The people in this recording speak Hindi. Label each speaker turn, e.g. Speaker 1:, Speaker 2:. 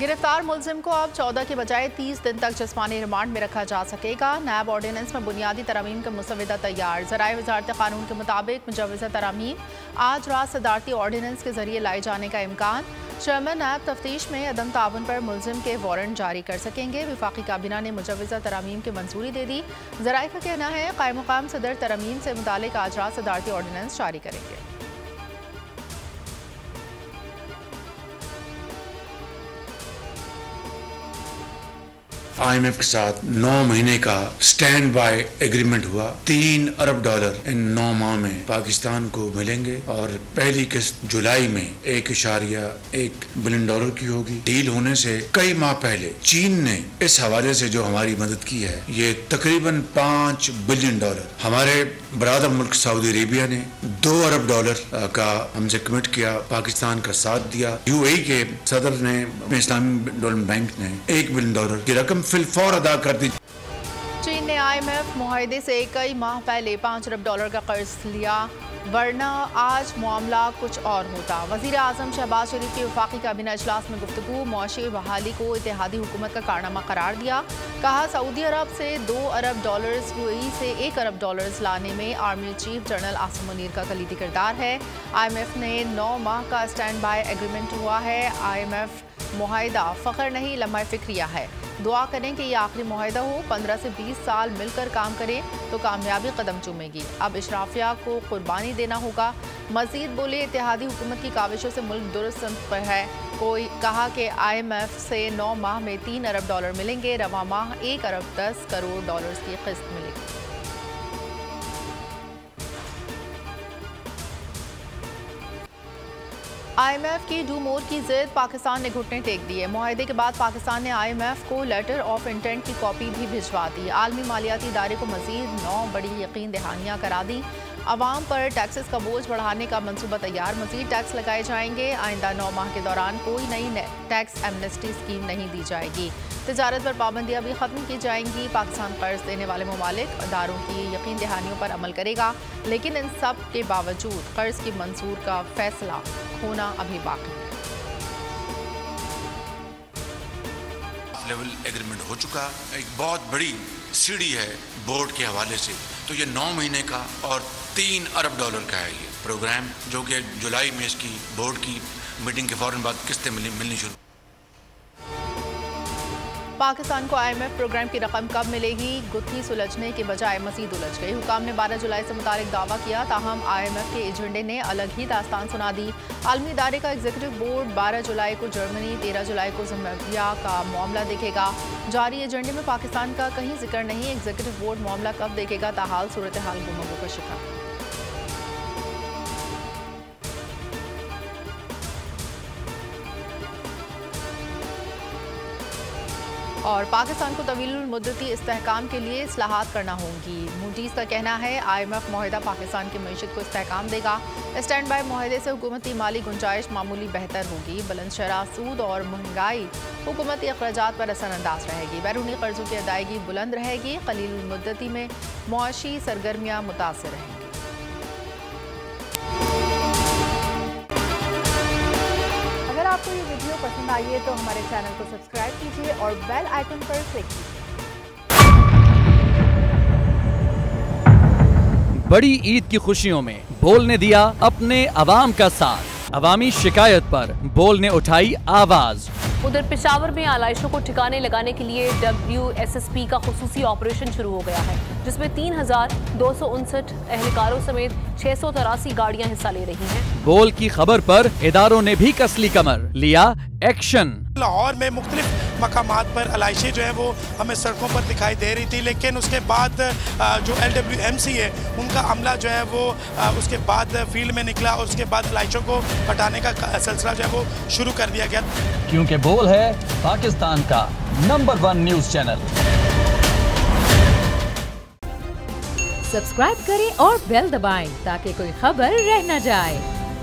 Speaker 1: गिरफ्तार मुलजिम को अब 14 के बजाय 30 दिन तक जिस्मानी रिमांड में रखा जा सकेगा। नैब ऑर्डिनेंस में बुनियादी तरामीम का मुसविदा तैयार। ज़राए वज़ारत क़ानून के मुताबिक मुजव्वज़ा तरामीम आज रात सदारती ऑर्डिनेंस के जरिए लाए जाने का इम्कान। चेयरमैन नैब तफ्तीश में अदम ताउन पर मुलजिम के वारंट जारी कर सकेंगे। वफाकी काबीना ने मुजव्वज़ा तरामीम की मंजूरी दे दी। ज़राए का कहना है क़ायम मक़ाम सदर तरामीम से मुतालिक आज रात सदारती ऑर्डिनेंस जारी करेंगे।
Speaker 2: IMF के साथ 9 महीने का स्टैंड बाय एग्रीमेंट हुआ। $3 अरब इन 9 माह में पाकिस्तान को मिलेंगे और पहली किस्त जुलाई में $1.1 बिलियन की होगी। डील होने से कई माह पहले चीन ने इस हवाले से जो हमारी मदद की है, ये तकरीबन $5 बिलियन। हमारे बरादर मुल्क सऊदी अरेबिया ने $2 अरब का हमसे कमिट किया, पाकिस्तान का साथ दिया। UAE के सदर ने, इस्लामी डेवलपमेंट बैंक ने $1 बिलियन की रकम फिलफौर अदा कर दी।
Speaker 1: चीन ने IMF मुआहदे से कई माह पहले $5 अरब का कर्ज लिया, वरना आज मामला कुछ और होता। वज़ीर आज़म शहबाज शरीफ की वफाकी काबीना इजलास में गुफ्तगू मुआशी बहाली को इत्तेहादी हुकूमत का कारनामा करार दिया। कहा सऊदी अरब से $2 अरब, UAE से $1 अरब लाने में army chief general Asim Munir का कलीदी किरदार है। IMF ने 9 माह का स्टैंड बाय एग्रीमेंट हुआ है। IMF मुआहिदा फ़ख्र नहीं, लम्हा फ़िक्रिया है। दुआ करें कि ये आखिरी मुआहिदा हो। 15 से 20 साल मिलकर काम करें तो कामयाबी कदम चूमेगी। अब इशराफिया को कुर्बानी देना होगा। मजीद बोले इत्तेहादी हुकूमत की काविशों से मुल्क दुरुस्त पर है। कोई कहा कि IMF से 9 माह में $3 अरब मिलेंगे, रवा माह $1 अरब 10 करोड़ की किस्त मिलेगी। IMF की डू मोर की जिद पाकिस्तान ने घुटने टेक दिए। मुआहदे के बाद पाकिस्तान ने IMF को लेटर ऑफ इंटेंट की कॉपी भी भिजवा दी। आलमी मालियाती इदारे को मजीद 9 बड़ी यकीन दहानियाँ करा दी। अवाम पर टैक्सेस का बोझ बढ़ाने का मंसूबा तैयार। मजीद टैक्स लगाए जाएंगे। आइंदा 9 माह के दौरान कोई नई टैक्स एमनेस्टी स्कीम नहीं दी जाएगी। तिजारत पर पाबंदियाँ भी खत्म की जाएंगी। पाकिस्तान कर्ज देने वाले ममालिक अदारों की यकीन दहानियों पर अमल करेगा, लेकिन इन सब के बावजूद कर्ज की मंजूर का फैसला होना अभी बाकी है।
Speaker 2: लेवल एग्रीमेंट हो चुका, एक बहुत बड़ी सीढ़ी है बोर्ड के हवाले से। तो ये 9 महीने का और $3 अरब का है ये प्रोग्राम, जो कि जुलाई में इसकी बोर्ड की मीटिंग के फौरन बाद किस्तें मिलनी शुरू।
Speaker 1: पाकिस्तान को IMF प्रोग्राम की रकम कब मिलेगी? गुत्थी सुलझने के बजाय मजीद उलझ गई। हुकाम ने 12 जुलाई से मुतालिक दावा किया, ताहम IMF के एजेंडे ने अलग ही दास्तान सुना दी। आलमी इदारे का एग्जीक्यूटिव बोर्ड 12 जुलाई को जर्मनी, 13 जुलाई को ज़िम्बाब्वे का मामला देखेगा। जारी एजेंडे में पाकिस्तान का कहीं जिक्र नहीं। एग्जीक्यूटिव बोर्ड मामला कब देखेगा, ताहाल सूरत हाल गुमगो का शिकार। और पाकिस्तान को तवील मुद्दती इस्तेहकाम के लिए इस्लाहात करना होंगी। मूडीज़ का कहना है IMF मुआहिदा पाकिस्तान की मईशत को इस्तेहकाम देगा। स्टैंड बाय मुआहिदे से हुकूमती माली गुंजाइश मामूली बेहतर होगी। बुलंद शरह सूद और महंगाई हुकूमती अखराजात पर असरअंदाज रहेगी। बैरूनी कर्जों की अदायगी बुलंद रहेगी। कलील मुद्दती में मुआशी सरगर्मियाँ मुतासर रहेंगी। अगर आपको ये वीडियो पसंद आई है तो हमारे चैनल को सब्सक्राइब कीजिए और बेल आइकन पर क्लिक कीजिए।
Speaker 3: बड़ी ईद की खुशियों में बोल ने दिया अपने अवाम का साथ। अवामी शिकायत पर बोल ने उठाई आवाज।
Speaker 4: उधर पेशावर में आलाइशों को ठिकाने लगाने के लिए WSSP का खुसूसी ऑपरेशन शुरू हो गया है, जिसमें 3,259 एहलकारों समेत 683 गाड़ियां हिस्सा ले रही हैं।
Speaker 3: बोल की खबर पर इदारों ने भी कसली कमर, लिया एक्शन।
Speaker 5: लाहौर में मुख्तलिफ मकामात पर आलाइशें जो है वो हमें सड़कों पर दिखाई दे रही थी, लेकिन उसके बाद जो LWMC है उनका अमला जो है वो उसके बाद फील्ड में निकला और उसके बाद आलाइशों को हटाने का सिलसिला जो है वो शुरू कर दिया गया।
Speaker 6: क्योंकि बोल है पाकिस्तान का नंबर 1 न्यूज चैनल।
Speaker 7: सब्सक्राइब करें और बेल दबाएं ताकि कोई खबर रह न जाए।